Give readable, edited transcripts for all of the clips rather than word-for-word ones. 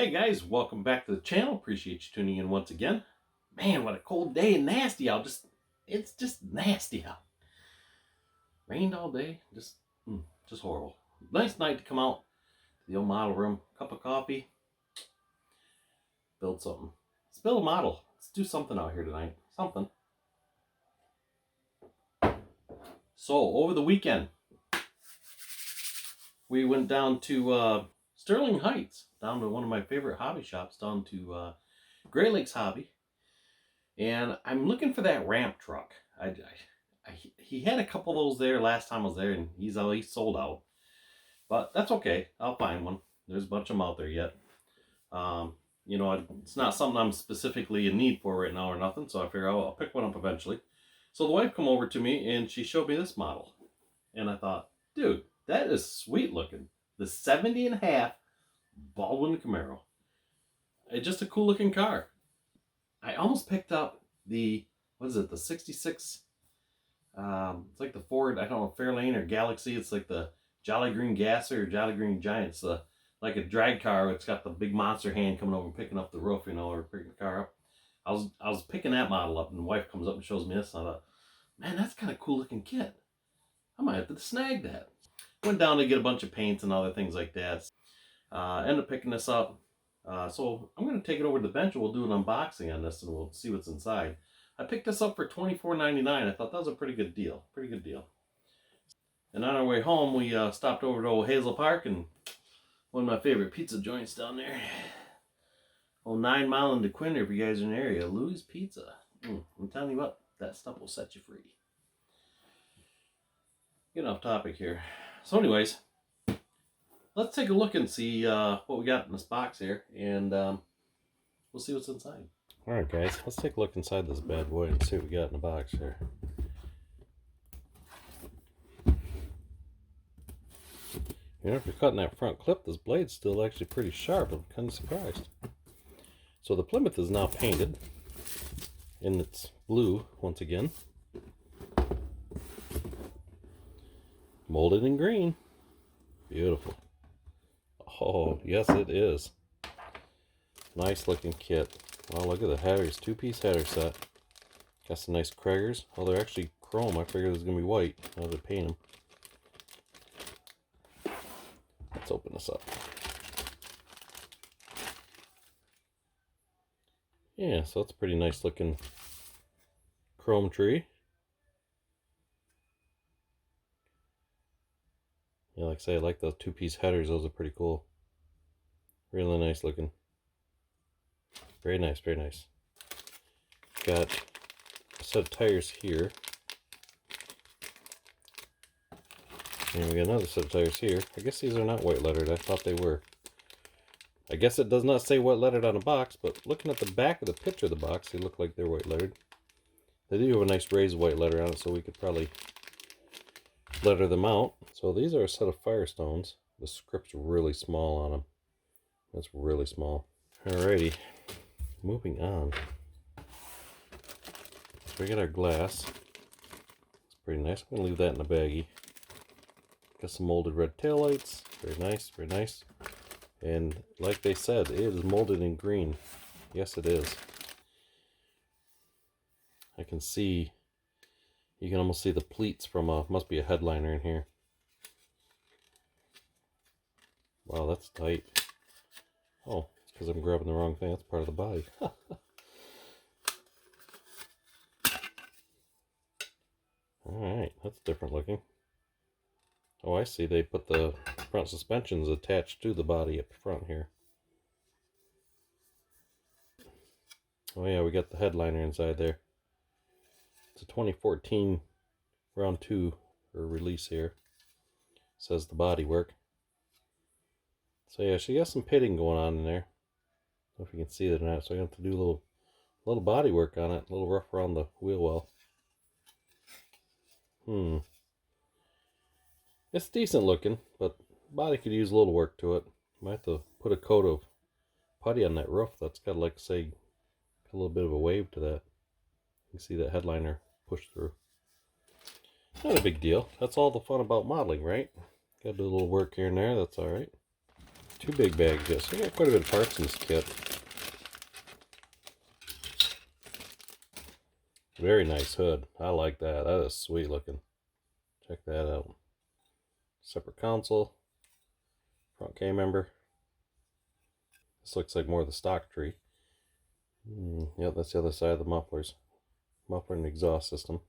Hey guys, welcome back to the channel. Appreciate you tuning in once again. Man, what a cold day and nasty out. It's just nasty out. Rained all day. Just horrible. Nice night to come out to the old model room. Cup of coffee. Build something. Let's build a model. Let's do something out here tonight. Something. So, over the weekend, we went down to Sterling Heights, down to one of my favorite hobby shops, down to Great Lakes Hobby. And I'm looking for that ramp truck. He had a couple of those there last time I was there, and he's sold out. But that's okay. I'll find one. There's a bunch of them out there yet. You know, it's not something I'm specifically in need for right now or nothing, so I figure I'll pick one up eventually. So the wife come over to me, and she showed me this model. And I thought, dude, that is sweet looking. The 70.5 Baldwin Camaro. It's just a cool looking car. I almost picked up the, the 66, it's like the Ford, I don't know, Fairlane or Galaxy. It's like the Jolly Green Gasser or Jolly Green Giant. It's like a drag car. It's got the big monster hand coming over and picking up the roof, you know, or picking the car up. I was picking that model up, and the wife comes up and shows me this, and I thought, man, that's kind of cool looking kit. I might have to snag that. Went down to get a bunch of paints and other things like that. Ended up picking this up. So I'm going to take it over to the bench and we'll do an unboxing on this and we'll see what's inside. I picked this up for $24.99. I thought that was a pretty good deal. And on our way home, we stopped over to Old Hazel Park and one of my favorite pizza joints down there. Old 9 Mile in DeQuinder, if you guys are in the area. Louis Pizza. I'm telling you what, that stuff will set you free. Getting off topic here. So anyways, let's take a look and see what we got in this box here, and we'll see what's inside. Alright guys, let's take a look inside this bad boy and see what we got in the box here. You know, if you're cutting that front clip, this blade's still actually pretty sharp. I'm kind of surprised. So the Plymouth is now painted, and it's blue once again. Molded in green. Beautiful. Oh, yes it is. Nice looking kit. Oh, look at the headers. 2-piece header set. Got some nice KREG'S. Oh, they're actually chrome. I figured it was going to be white. How to paint them. Let's open this up. Yeah, so that's a pretty nice looking chrome tree. Yeah, like I say, I like those 2-piece headers. Those are pretty cool. Really nice looking. Very nice, very nice. Got a set of tires here. And we got another set of tires here. I guess these are not white lettered. I thought they were. I guess it does not say white lettered on the box, but looking at the back of the picture of the box, they look like they're white lettered. They do have a nice raised white letter on it, so we could probably letter them out. So these are a set of Firestones. The script's really small on them. That's really small. Alrighty, moving on. So we got our glass. It's pretty nice. I'm gonna leave that in the baggie. Got some molded red taillights. Very nice, very nice. And like they said, it is molded in green. Yes, it is. I can see. You can almost see the pleats from must be a headliner in here. Wow, that's tight. Oh, it's because I'm grabbing the wrong thing. That's part of the body. Alright, that's different looking. Oh, I see. They put the front suspensions attached to the body up front here. Oh yeah, we got the headliner inside there. It's a 2014 round 2 or release here. Says the body work. So yeah, she got some pitting going on in there. I don't know if you can see it or not. So I have to do a little body work on it. A little rough around the wheel well. It's decent looking, but body could use a little work to it. Might have to put a coat of putty on that roof. That's got, like, say, a little bit of a wave to that. You can see that headliner push through. Not a big deal. That's all the fun about modeling, right? Gotta do a little work here and there. That's alright. 2 big bags. Yes, I got quite a bit of parts in this kit. Very nice hood. I like that. That is sweet looking. Check that out. Separate console. Front K-member. This looks like more of the stock tree. Yep, that's the other side of the mufflers. Muffler and exhaust system.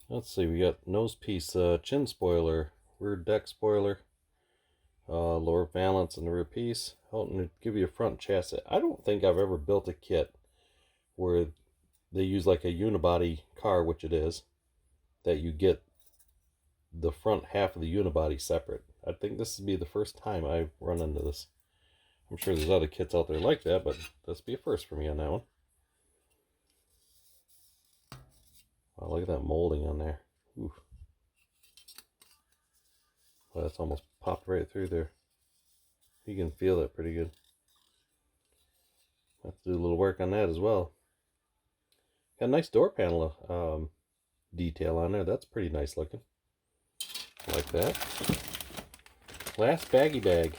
Let's see, we got nose piece, chin spoiler, rear deck spoiler, lower valance and the rear piece. And to give you a front chassis. I don't think I've ever built a kit where they use like a unibody car, which it is, that you get the front half of the unibody separate. I think this would be the first time I've run into this. I'm sure there's other kits out there like that, but this would be a first for me on that one. Wow, look at that molding on there. Ooh. Well, that's almost popped right through there. You can feel that pretty good. Have to do a little work on that as well. Got a nice door panel detail on there. That's pretty nice looking. Like that. Last baggy bag.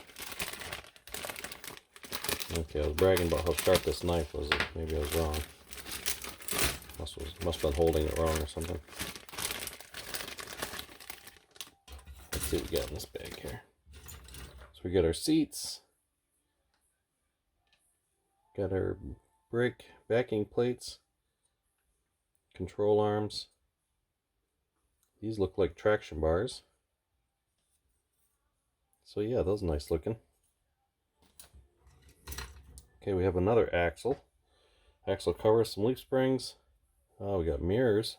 Okay, I was bragging about how sharp this knife was. Maybe I was wrong. Must have been holding it wrong or something. Let's see what we got in this bag here. So we got our seats. Got our brake backing plates. Control arms. These look like traction bars. So yeah, those are nice looking. Okay, we have another axle. Axle cover, some leaf springs. We got mirrors.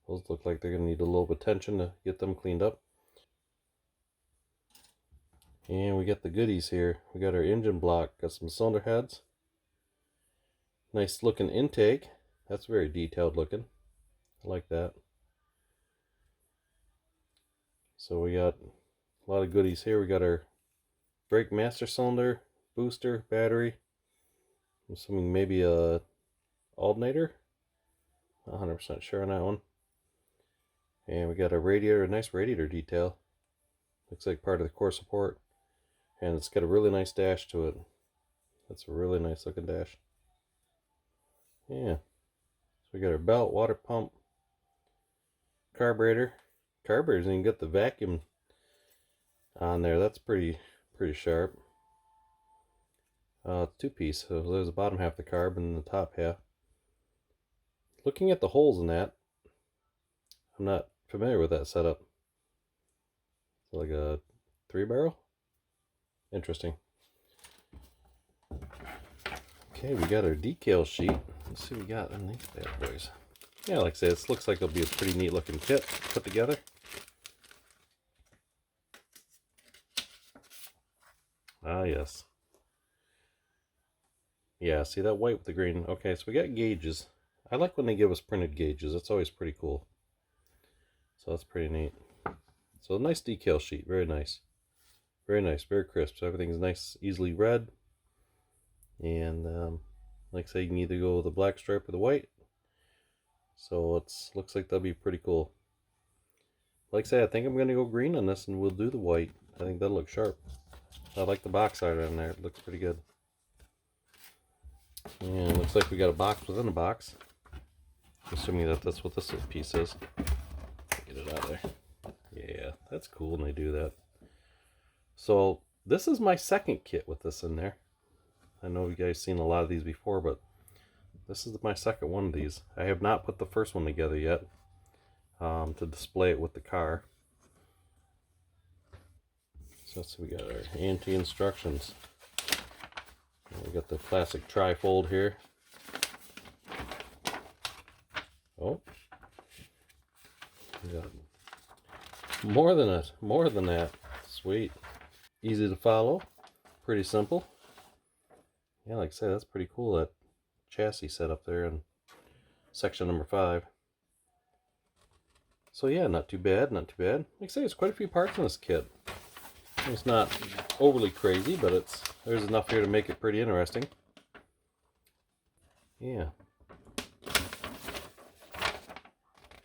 Those look like they're going to need a little bit of attention to get them cleaned up. And we got the goodies here. We got our engine block. Got some cylinder heads. Nice looking intake. That's very detailed looking. I like that. So we got a lot of goodies here. We got our brake master cylinder, booster, battery. I'm assuming maybe a alternator. Not 100% sure on that one. And we got a radiator, a nice radiator detail. Looks like part of the core support. And it's got a really nice dash to it. That's a really nice looking dash. Yeah. So we got our belt, water pump, carburetor. Carburetor's even got the vacuum on there. That's pretty sharp. Two-piece. So there's the bottom half of the carb and the top half. Looking at the holes in that, I'm not familiar with that setup. It's like a 3-barrel? Interesting. Okay, we got our decal sheet. Let's see what we got on these bad boys. Yeah, like I said, this looks like it'll be a pretty neat looking kit put together. Ah, yes. Yeah, see that white with the green. Okay, so we got gauges. I like when they give us printed gauges. That's always pretty cool. So that's pretty neat. So a nice decal sheet. Very nice. Very nice. Very crisp. So everything's nice, easily read. And like I say, you can either go with the black stripe or the white. So looks like that'll be pretty cool. Like I say, I think I'm going to go green on this and we'll do the white. I think that'll look sharp. I like the box art on there. It looks pretty good. And it looks like we got a box within a box. Assuming that that's what this piece is. Get it out of there. Yeah, that's cool when they do that. So this is my second kit with this in there. I know you guys seen a lot of these before, but this is my second one of these. I have not put the first one together yet to display it with the car. So let's see, we got our anti-instructions. We got the classic tri-fold here. Oh, we got more than that. Sweet, easy to follow, pretty simple. Yeah, like I said, that's pretty cool, that chassis set up there in section number 5. So yeah, not too bad, not too bad. Like I say, there's quite a few parts in this kit. It's not overly crazy, but there's enough here to make it pretty interesting. Yeah.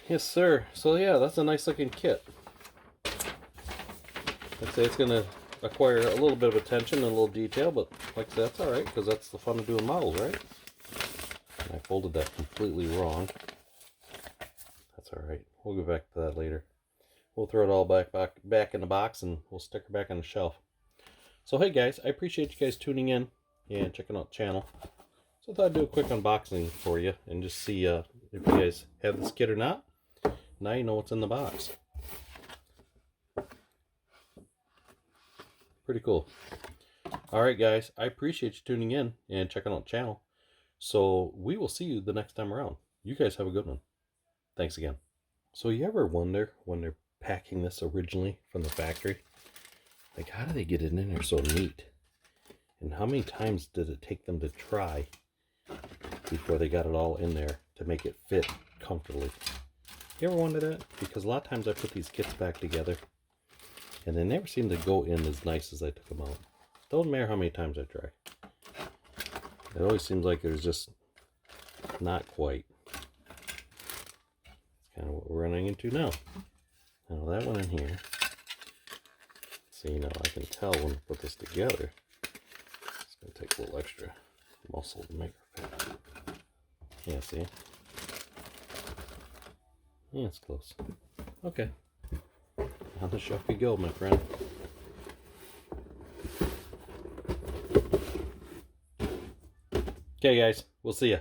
Yes, sir. So yeah, that's a nice looking kit. I'd say it's going to acquire a little bit of attention and a little detail, but like I said, that's alright, because that's the fun of doing models, right? And I folded that completely wrong. That's alright. We'll go back to that later. We'll throw it all back in the box, and we'll stick it back on the shelf. So hey guys, I appreciate you guys tuning in and checking out the channel. So I thought I'd do a quick unboxing for you and just see if you guys have this kit or not. Now you know what's in the box. Pretty cool. Alright guys, I appreciate you tuning in and checking out the channel. So we will see you the next time around. You guys have a good one. Thanks again. So you ever wonder when they're packing this originally from the factory, like how do they get it in there so neat? And how many times did it take them to try before they got it all in there to make it fit comfortably? You ever wonder that? Because a lot of times I put these kits back together and they never seem to go in as nice as I took them out. Doesn't matter how many times I try. It always seems like there's just not quite. That's kind of what we're running into now. Now that one in here. See, now I can tell when I put this together. It's going to take a little extra muscle to make her fit. Yeah, see? Yeah, it's close. Okay. On the shelf you go, my friend. Okay, guys. We'll see ya.